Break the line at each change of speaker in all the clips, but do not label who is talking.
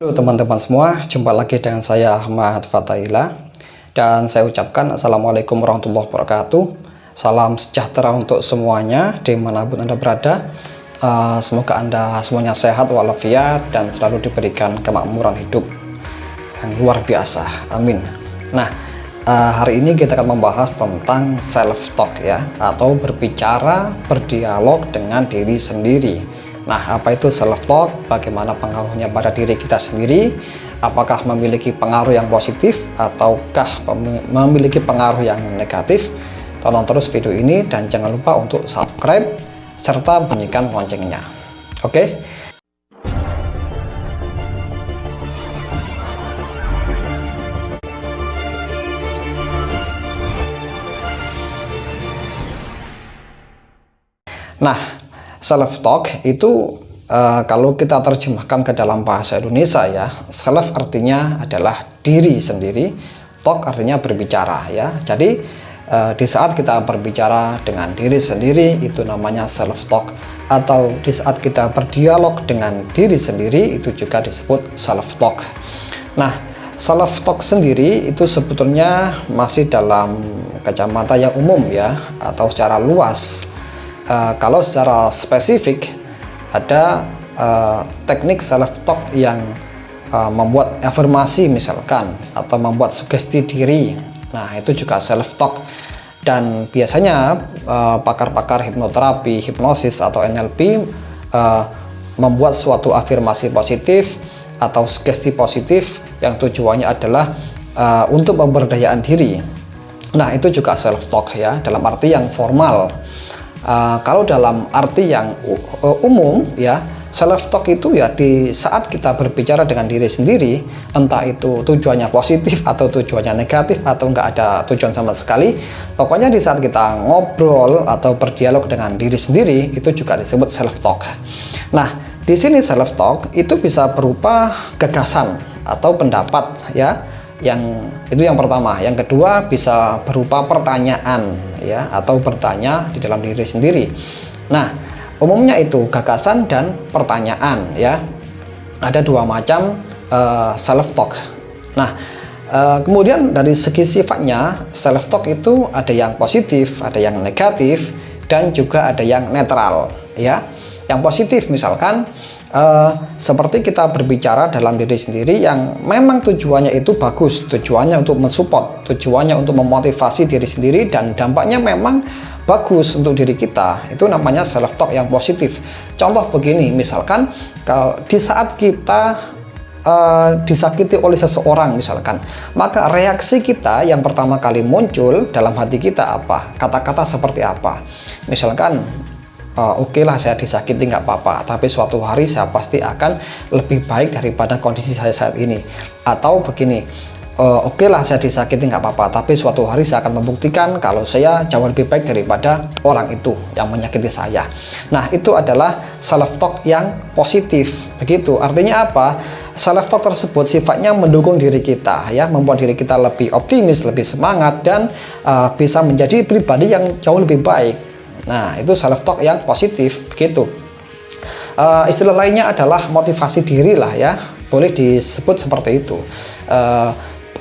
Halo teman-teman semua, jumpa lagi dengan saya Ahmad Fathaila dan saya ucapkan Assalamualaikum warahmatullahi wabarakatuh. Salam sejahtera untuk semuanya dimanapun Anda berada. Semoga Anda semuanya sehat walafiat dan selalu diberikan kemakmuran hidup yang luar biasa, amin. Nah, hari ini kita akan membahas tentang self talk ya, atau berdialog dengan diri sendiri. Nah, apa itu self talk? Bagaimana pengaruhnya pada diri kita sendiri? Apakah memiliki pengaruh yang positif ataukah memiliki pengaruh yang negatif? Tonton terus video ini dan jangan lupa untuk subscribe serta bunyikan loncengnya. Oke? Nah, self talk itu kalau kita terjemahkan ke dalam bahasa Indonesia ya, self artinya adalah diri sendiri, talk artinya berbicara ya. Jadi di saat kita berbicara dengan diri sendiri itu namanya self talk, atau di saat kita berdialog dengan diri sendiri itu juga disebut self talk. Nah, self talk sendiri itu sebetulnya masih dalam kacamata yang umum ya, atau secara luas. Kalau secara spesifik ada teknik self talk yang membuat afirmasi misalkan, atau membuat sugesti diri. Nah, itu juga self talk, dan biasanya pakar-pakar hipnoterapi, hipnosis atau NLP membuat suatu afirmasi positif atau sugesti positif yang tujuannya adalah untuk pemberdayaan diri. Nah, itu juga self talk ya, dalam arti yang formal. Kalau dalam arti yang umum ya, self talk itu ya di saat kita berbicara dengan diri sendiri, entah itu tujuannya positif atau tujuannya negatif atau nggak ada tujuan sama sekali, pokoknya di saat kita ngobrol atau berdialog dengan diri sendiri itu juga disebut self talk. Nah, di sini self talk itu bisa berupa gagasan atau pendapat ya. Yang pertama. Yang kedua bisa berupa pertanyaan ya, atau bertanya di dalam diri sendiri. Nah, umumnya itu gagasan dan pertanyaan ya. Ada dua macam self talk. Nah, kemudian dari segi sifatnya self talk itu ada yang positif, ada yang negatif, dan juga ada yang netral ya. Yang positif misalkan seperti kita berbicara dalam diri sendiri yang memang tujuannya itu bagus, tujuannya untuk mensupport, tujuannya untuk memotivasi diri sendiri dan dampaknya memang bagus untuk diri kita, itu namanya self talk yang positif. Contoh begini, misalkan kalau di saat kita disakiti oleh seseorang misalkan, maka reaksi kita yang pertama kali muncul dalam hati kita apa? Kata-kata seperti apa? Misalkan oke lah, saya disakiti nggak apa-apa, tapi suatu hari saya pasti akan lebih baik daripada kondisi saya saat ini. Atau begini, oke lah saya disakiti nggak apa-apa, tapi suatu hari saya akan membuktikan kalau saya jauh lebih baik daripada orang itu yang menyakiti saya. Nah, itu adalah self talk yang positif. Begitu, artinya apa? Self talk tersebut sifatnya mendukung diri kita ya, membuat diri kita lebih optimis, lebih semangat, dan bisa menjadi pribadi yang jauh lebih baik. Nah, itu self talk yang positif begitu. Istilah lainnya adalah motivasi diri lah ya, boleh disebut seperti itu.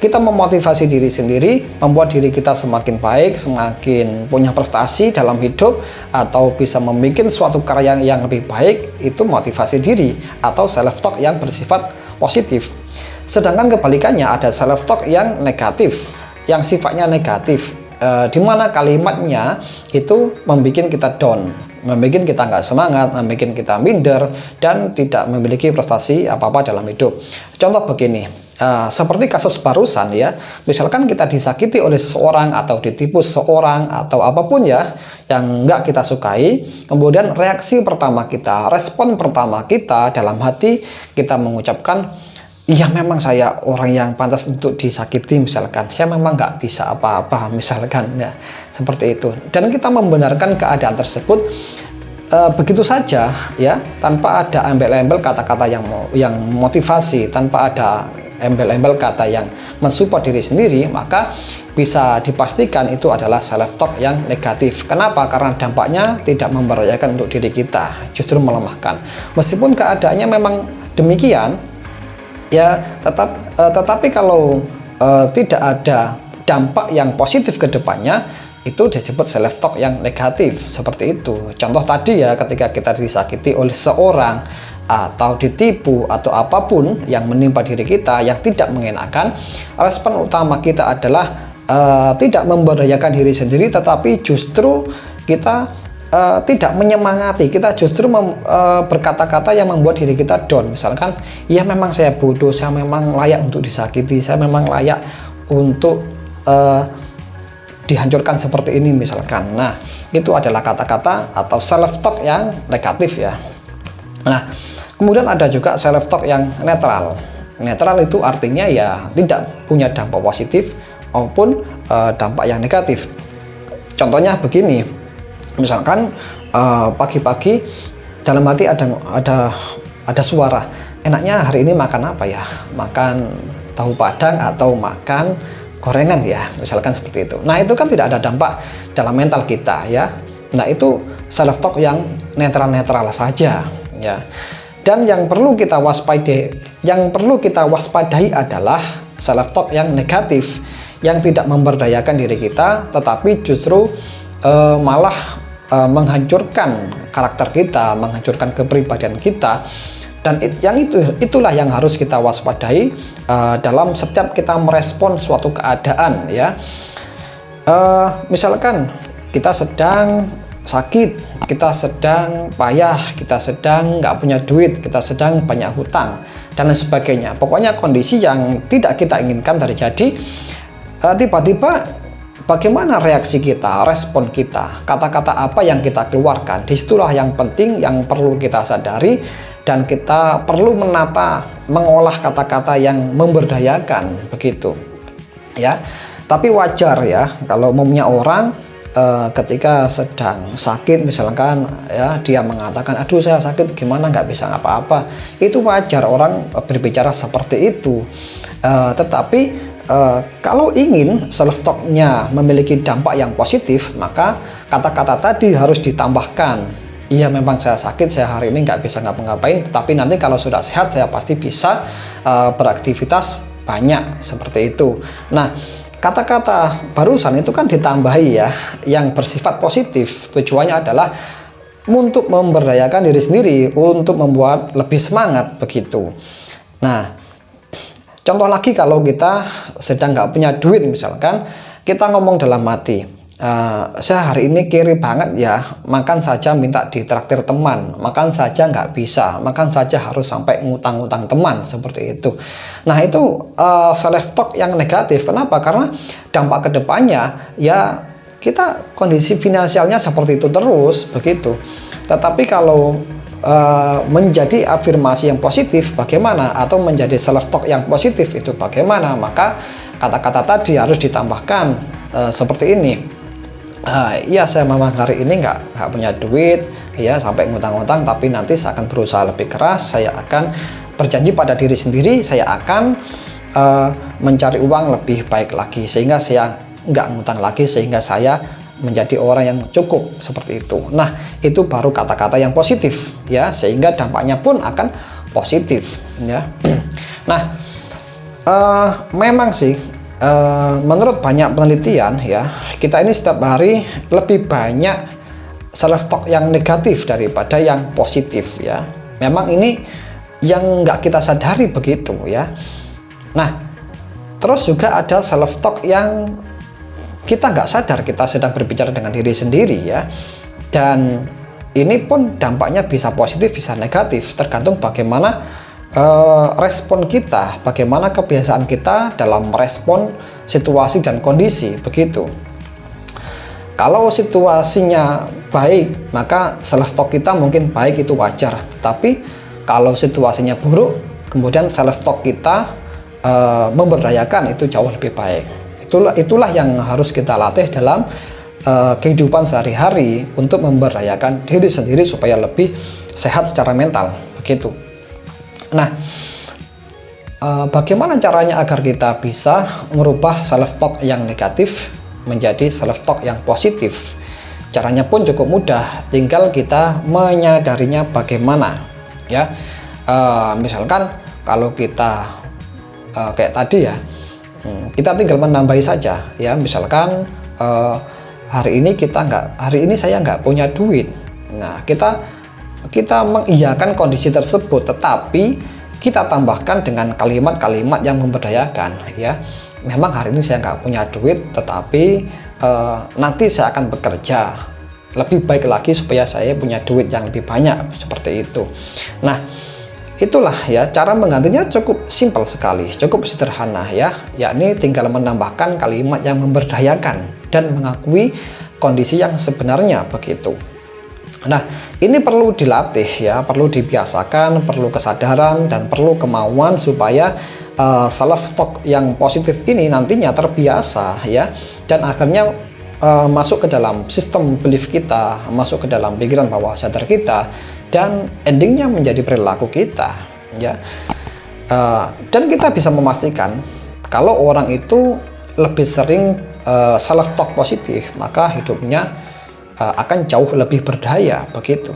Kita memotivasi diri sendiri, membuat diri kita semakin baik, semakin punya prestasi dalam hidup, atau bisa membuat suatu karya yang lebih baik, itu motivasi diri atau self talk yang bersifat positif. Sedangkan kebalikannya ada self talk yang negatif, yang sifatnya negatif, di mana kalimatnya itu membuat kita down, membuat kita nggak semangat, membuat kita minder, dan tidak memiliki prestasi apa-apa dalam hidup. Contoh begini, seperti kasus barusan ya, misalkan kita disakiti oleh seseorang atau ditipu seseorang atau apapun ya yang nggak kita sukai, kemudian reaksi pertama kita, respon pertama kita dalam hati, kita mengucapkan, iya memang saya orang yang pantas untuk disakiti misalkan, saya memang nggak bisa apa-apa misalkan ya, seperti itu. Dan kita membenarkan keadaan tersebut begitu saja ya, tanpa ada embel-embel kata-kata yang motivasi, tanpa ada embel-embel kata yang mensupport diri sendiri, maka bisa dipastikan itu adalah self talk yang negatif. Kenapa? Karena dampaknya tidak memberdayakan untuk diri kita, justru melemahkan. Meskipun keadaannya memang demikian, Ya, tetapi kalau tidak ada dampak yang positif ke depannya, itu disebut self talk yang negatif. Seperti itu. Contoh tadi ya, ketika kita disakiti oleh seorang atau ditipu atau apapun yang menimpa diri kita yang tidak mengenakan, respon utama kita adalah tidak memberdayakan diri sendiri, tetapi justru kita tidak menyemangati, kita justru berkata-kata yang membuat diri kita down. Misalkan, ya memang saya bodoh, saya memang layak untuk disakiti, saya memang layak untuk dihancurkan seperti ini misalkan. Nah, itu adalah kata-kata atau self talk yang negatif ya. Nah, kemudian ada juga self talk yang netral. Netral itu artinya ya tidak punya dampak positif maupun dampak yang negatif. Contohnya begini, misalkan pagi-pagi dalam hati ada suara, enaknya hari ini makan apa ya? Makan tahu padang atau makan gorengan ya, misalkan seperti itu. Nah, itu kan tidak ada dampak dalam mental kita ya. Nah, itu self talk yang netral-netral saja ya. Dan yang perlu kita waspadai adalah self talk yang negatif, yang tidak memberdayakan diri kita, tetapi justru malah menghancurkan karakter kita, menghancurkan kepribadian kita. Dan itulah yang harus kita waspadai dalam setiap kita merespon suatu keadaan ya. Misalkan kita sedang sakit, kita sedang payah, kita sedang nggak punya duit, kita sedang banyak hutang dan lain sebagainya. Pokoknya kondisi yang tidak kita inginkan terjadi, tiba-tiba bagaimana reaksi kita, respon kita, kata-kata apa yang kita keluarkan. Disitulah yang penting, yang perlu kita sadari, dan kita perlu mengolah kata-kata yang memberdayakan begitu ya. Tapi wajar ya kalau umumnya orang ketika sedang sakit misalkan ya, dia mengatakan, aduh saya sakit gimana, nggak bisa apa-apa. Itu wajar orang berbicara seperti itu. Tetapi kalau ingin self talk-nya memiliki dampak yang positif, maka kata-kata tadi harus ditambahkan. Iya memang saya sakit, saya hari ini nggak bisa ngapa-ngapain, tapi nanti kalau sudah sehat saya pasti bisa beraktivitas banyak, seperti itu. Nah, kata-kata barusan itu kan ditambahi ya, yang bersifat positif. Tujuannya adalah untuk memberdayakan diri sendiri, untuk membuat lebih semangat begitu. Nah, contoh lagi kalau kita sedang nggak punya duit misalkan, kita ngomong dalam hati, saya hari ini kiri banget ya, makan saja minta ditraktir teman, makan saja nggak bisa, makan saja harus sampai ngutang-ngutang teman, seperti itu. Nah, itu self talk yang negatif. Kenapa? Karena dampak kedepannya ya kita kondisi finansialnya seperti itu terus begitu. Tetapi kalau menjadi afirmasi yang positif bagaimana, atau menjadi self talk yang positif itu bagaimana, maka kata-kata tadi harus ditambahkan seperti ini. Ya saya memang hari ini nggak punya duit ya, sampai ngutang-ngutang, tapi nanti saya akan berusaha lebih keras, saya akan berjanji pada diri sendiri, saya akan mencari uang lebih baik lagi sehingga saya nggak ngutang lagi, sehingga saya menjadi orang yang cukup, seperti itu. Nah, itu baru kata-kata yang positif ya, sehingga dampaknya pun akan positif ya. Nah, memang sih menurut banyak penelitian ya, kita ini setiap hari lebih banyak self talk yang negatif daripada yang positif ya. Memang ini yang nggak kita sadari begitu ya. Nah, terus juga ada self talk yang kita nggak sadar kita sedang berbicara dengan diri sendiri ya. Dan ini pun dampaknya bisa positif bisa negatif, tergantung bagaimana respon kita, bagaimana kebiasaan kita dalam merespon situasi dan kondisi begitu. Kalau situasinya baik, maka self talk kita mungkin baik, itu wajar. Tetapi kalau situasinya buruk, kemudian self talk kita memberdayakan, itu jauh lebih baik. Itulah yang harus kita latih dalam kehidupan sehari-hari untuk memberdayakan diri sendiri supaya lebih sehat secara mental begitu. Nah, bagaimana caranya agar kita bisa merubah self talk yang negatif menjadi self talk yang positif? Caranya pun cukup mudah, tinggal kita menyadarinya bagaimana ya. Misalkan kalau kita kayak tadi ya, kita tinggal menambahi saja ya. Misalkan hari ini saya nggak punya duit. Nah, kita mengiyakan kondisi tersebut, tetapi kita tambahkan dengan kalimat-kalimat yang memberdayakan ya. Memang hari ini saya nggak punya duit, tetapi nanti saya akan bekerja lebih baik lagi supaya saya punya duit yang lebih banyak, seperti itu. Nah, itulah ya, cara menggantinya cukup simpel sekali, cukup sederhana ya, yakni tinggal menambahkan kalimat yang memberdayakan dan mengakui kondisi yang sebenarnya, begitu. Nah, ini perlu dilatih ya, perlu dibiasakan, perlu kesadaran dan perlu kemauan supaya self talk yang positif ini nantinya terbiasa ya, dan akhirnya masuk ke dalam sistem belief kita, masuk ke dalam pikiran bawah sadar kita, dan endingnya menjadi perilaku kita ya. Dan kita bisa memastikan kalau orang itu lebih sering self talk positif, maka hidupnya akan jauh lebih berdaya, begitu.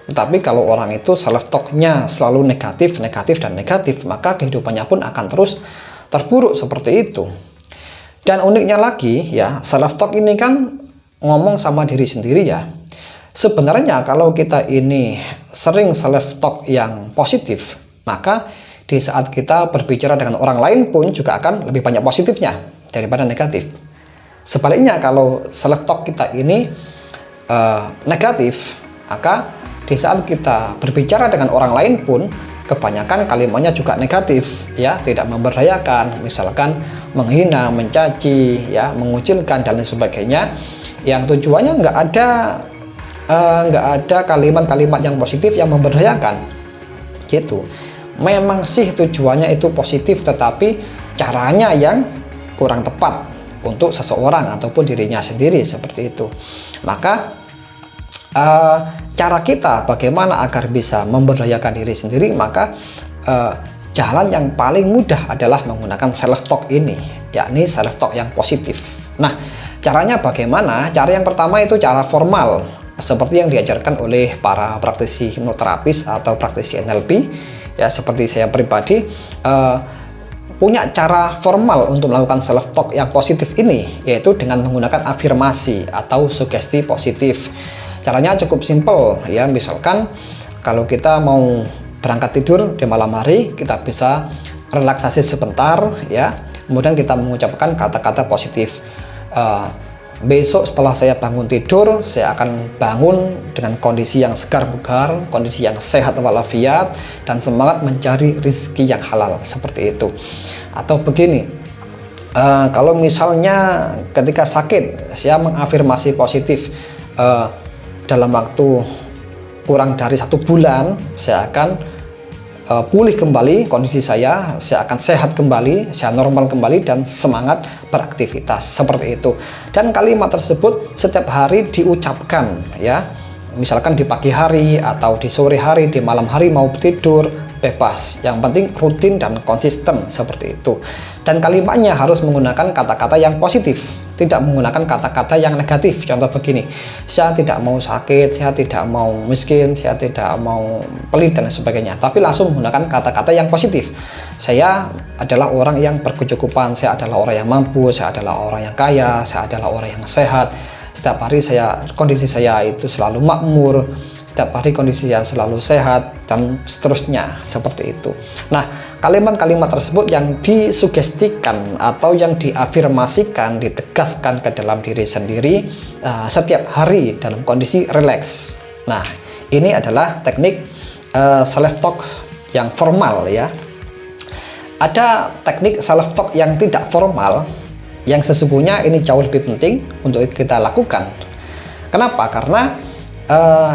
Tetapi kalau orang itu self talknya selalu negatif, maka kehidupannya pun akan terus terpuruk seperti itu. Dan uniknya lagi ya, self talk ini kan ngomong sama diri sendiri ya. Sebenarnya kalau kita ini sering self talk yang positif, maka di saat kita berbicara dengan orang lain pun juga akan lebih banyak positifnya daripada negatif. Sebaliknya, kalau self talk kita ini negatif, maka di saat kita berbicara dengan orang lain pun kebanyakan kalimatnya juga negatif ya, tidak memberdayakan, misalkan menghina, mencaci ya, mengucilkan dan lain sebagainya, yang tujuannya nggak ada kalimat-kalimat yang positif yang memberdayakan gitu. Memang sih tujuannya itu positif, tetapi caranya yang kurang tepat untuk seseorang ataupun dirinya sendiri, seperti itu. Maka cara kita bagaimana agar bisa memberdayakan diri sendiri, maka jalan yang paling mudah adalah menggunakan self talk ini, yakni self talk yang positif. Nah, caranya bagaimana? Cara yang pertama itu cara formal, seperti yang diajarkan oleh para praktisi hipnoterapis atau praktisi NLP ya. Seperti saya pribadi punya cara formal untuk melakukan self talk yang positif ini, yaitu dengan menggunakan afirmasi atau sugesti positif. Caranya cukup simpel ya. Misalkan kalau kita mau berangkat tidur di malam hari, kita bisa relaksasi sebentar ya, kemudian kita mengucapkan kata-kata positif. Besok setelah saya bangun tidur, saya akan bangun dengan kondisi yang segar bugar, kondisi yang sehat walafiat, dan semangat mencari rezeki yang halal, seperti itu. Atau begini, kalau misalnya ketika sakit, saya mengafirmasi positif, dalam waktu kurang dari 1 bulan saya akan pulih kembali kondisi saya akan sehat kembali, saya normal kembali dan semangat beraktivitas, seperti itu. Dan kalimat tersebut setiap hari diucapkan ya, misalkan di pagi hari atau di sore hari, di malam hari mau tidur, bebas, yang penting rutin dan konsisten, seperti itu. Dan kalimatnya harus menggunakan kata-kata yang positif, tidak menggunakan kata-kata yang negatif. Contoh begini, saya tidak mau sakit, saya tidak mau miskin, saya tidak mau pelit dan sebagainya, tapi langsung menggunakan kata-kata yang positif. Saya adalah orang yang berkecukupan, saya adalah orang yang mampu, saya adalah orang yang kaya, saya adalah orang yang sehat, setiap hari kondisi saya itu selalu makmur, setiap hari kondisi saya selalu sehat, dan seterusnya, seperti itu. Nah, kalimat-kalimat tersebut yang disugestikan atau yang diafirmasikan, ditegaskan ke dalam diri sendiri setiap hari dalam kondisi rileks. Nah, ini adalah teknik self talk yang formal ya. Ada teknik self talk yang tidak formal, yang sesungguhnya ini jauh lebih penting untuk kita lakukan. Kenapa? Karena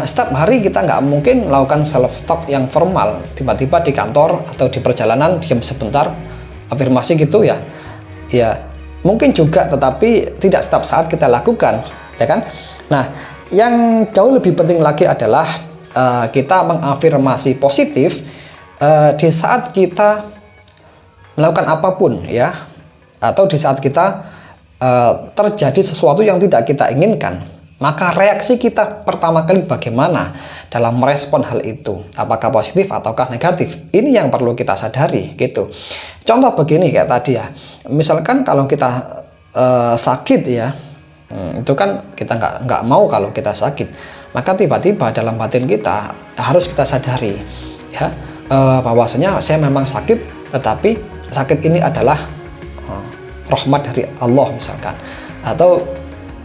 setiap hari kita nggak mungkin melakukan self talk yang formal, tiba-tiba di kantor atau di perjalanan diam sebentar afirmasi gitu ya. Ya mungkin juga, tetapi tidak setiap saat kita lakukan, ya kan? Nah, yang jauh lebih penting lagi adalah kita mengafirmasi positif di saat kita melakukan apapun ya, atau di saat kita terjadi sesuatu yang tidak kita inginkan. Maka reaksi kita pertama kali bagaimana dalam merespon hal itu, apakah positif ataukah negatif, ini yang perlu kita sadari gitu. Contoh begini kayak tadi ya, misalkan kalau kita sakit ya, itu kan kita nggak mau kalau kita sakit, maka tiba-tiba dalam batin kita harus kita sadari ya, bahwasanya saya memang sakit, tetapi sakit ini adalah rahmat dari Allah misalkan, atau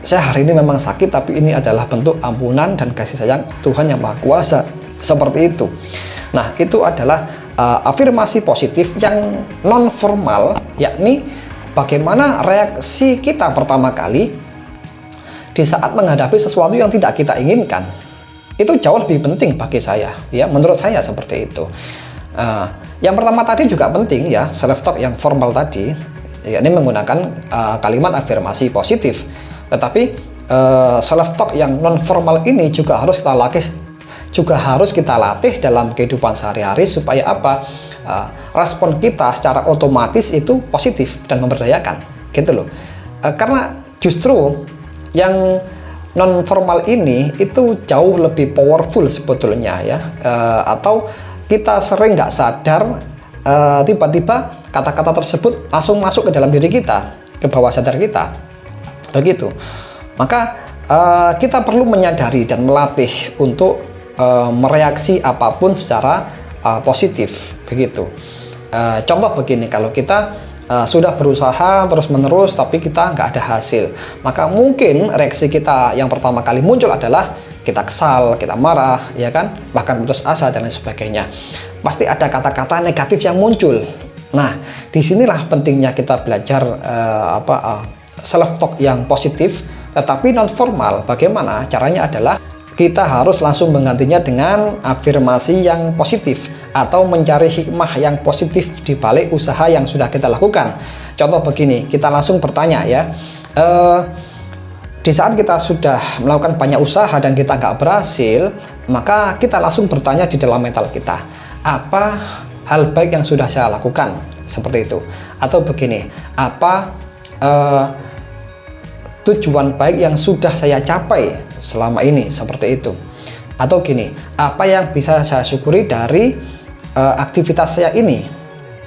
saya hari ini memang sakit, tapi ini adalah bentuk ampunan dan kasih sayang Tuhan yang Maha Kuasa. Seperti itu. Nah, itu adalah afirmasi positif yang non formal, yakni bagaimana reaksi kita pertama kali di saat menghadapi sesuatu yang tidak kita inginkan. Itu jauh lebih penting bagi saya, ya, menurut saya seperti itu. Yang pertama tadi juga penting ya, self talk yang formal tadi, yakni menggunakan kalimat afirmasi positif. Tetapi self talk yang non formal ini juga harus kita latih dalam kehidupan sehari-hari supaya apa? Respon kita secara otomatis itu positif dan memberdayakan, gitu loh. Karena justru yang non formal ini itu jauh lebih powerful sebetulnya ya, atau kita sering nggak sadar tiba-tiba kata-kata tersebut langsung masuk ke dalam diri kita, ke bawah sadar kita. Begitu. Maka kita perlu menyadari dan melatih untuk mereaksi apapun secara positif. Begitu. Contoh begini, kalau kita sudah berusaha terus-menerus tapi kita nggak ada hasil, maka mungkin reaksi kita yang pertama kali muncul adalah kita kesal, kita marah, ya kan, bahkan putus asa dan lain sebagainya. Pasti ada kata-kata negatif yang muncul. Nah, disinilah pentingnya kita belajar self talk yang positif tetapi non formal. Bagaimana caranya adalah kita harus langsung menggantinya dengan afirmasi yang positif atau mencari hikmah yang positif di balik usaha yang sudah kita lakukan. Contoh begini, kita langsung bertanya ya, di saat kita sudah melakukan banyak usaha dan kita nggak berhasil, maka kita langsung bertanya di dalam mental kita, apa hal baik yang sudah saya lakukan, seperti itu. Atau begini, apa tujuan baik yang sudah saya capai selama ini, seperti itu. Atau gini, apa yang bisa saya syukuri dari aktivitas saya ini,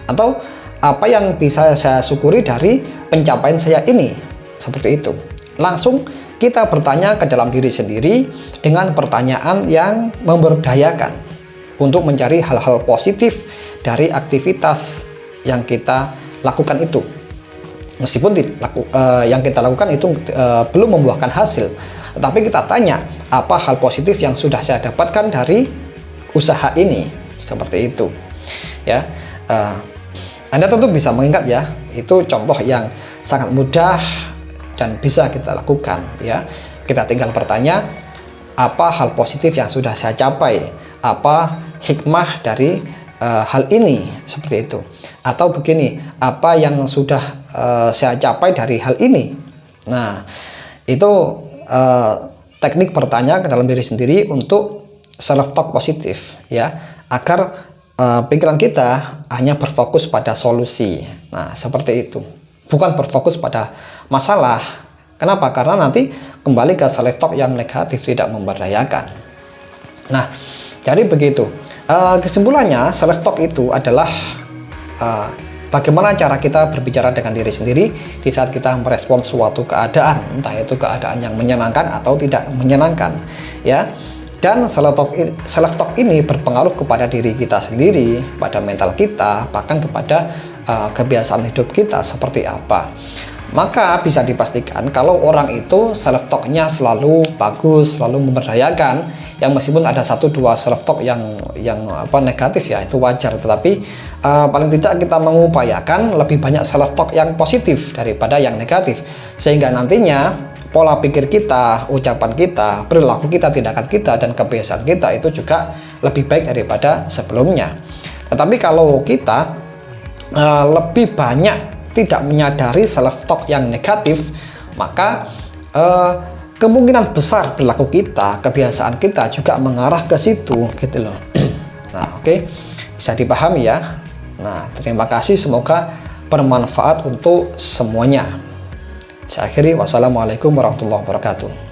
atau apa yang bisa saya syukuri dari pencapaian saya ini, seperti itu. Langsung kita bertanya ke dalam diri sendiri dengan pertanyaan yang memberdayakan untuk mencari hal-hal positif dari aktivitas yang kita lakukan itu. Meskipun yang kita lakukan itu belum membuahkan hasil, tapi kita tanya, apa hal positif yang sudah saya dapatkan dari usaha ini, seperti itu. Ya, Anda tentu bisa mengingat ya, itu contoh yang sangat mudah dan bisa kita lakukan. Ya, kita tinggal bertanya, apa hal positif yang sudah saya capai, apa hikmah dari hal ini, seperti itu. Atau begini, apa yang sudah saya capai dari hal ini. Nah, itu teknik bertanya ke dalam diri sendiri untuk self talk positif ya, agar pikiran kita hanya berfokus pada solusi. Nah, seperti itu, bukan berfokus pada masalah. Kenapa? Karena nanti kembali ke self talk yang negatif, tidak memberdayakan. Nah, jadi begitu. Kesimpulannya, self talk itu adalah bagaimana cara kita berbicara dengan diri sendiri di saat kita merespon suatu keadaan, entah itu keadaan yang menyenangkan atau tidak menyenangkan, ya. Dan self talk ini berpengaruh kepada diri kita sendiri, pada mental kita, bahkan kepada kebiasaan hidup kita seperti apa. Maka bisa dipastikan kalau orang itu self talk-nya selalu bagus, selalu memberdayakan, yang meskipun ada 1-2 self talk yang negatif ya, itu wajar, tetapi paling tidak kita mengupayakan lebih banyak self talk yang positif daripada yang negatif, sehingga nantinya pola pikir kita, ucapan kita, perilaku kita, tindakan kita, dan kebiasaan kita itu juga lebih baik daripada sebelumnya. Tetapi kalau kita lebih banyak tidak menyadari self talk yang negatif, maka kemungkinan besar perilaku kita, kebiasaan kita juga mengarah ke situ, gitu loh. Nah, oke, bisa dipahami ya. Nah, terima kasih, semoga bermanfaat untuk semuanya. Saya akhiri, wassalamualaikum warahmatullahi wabarakatuh.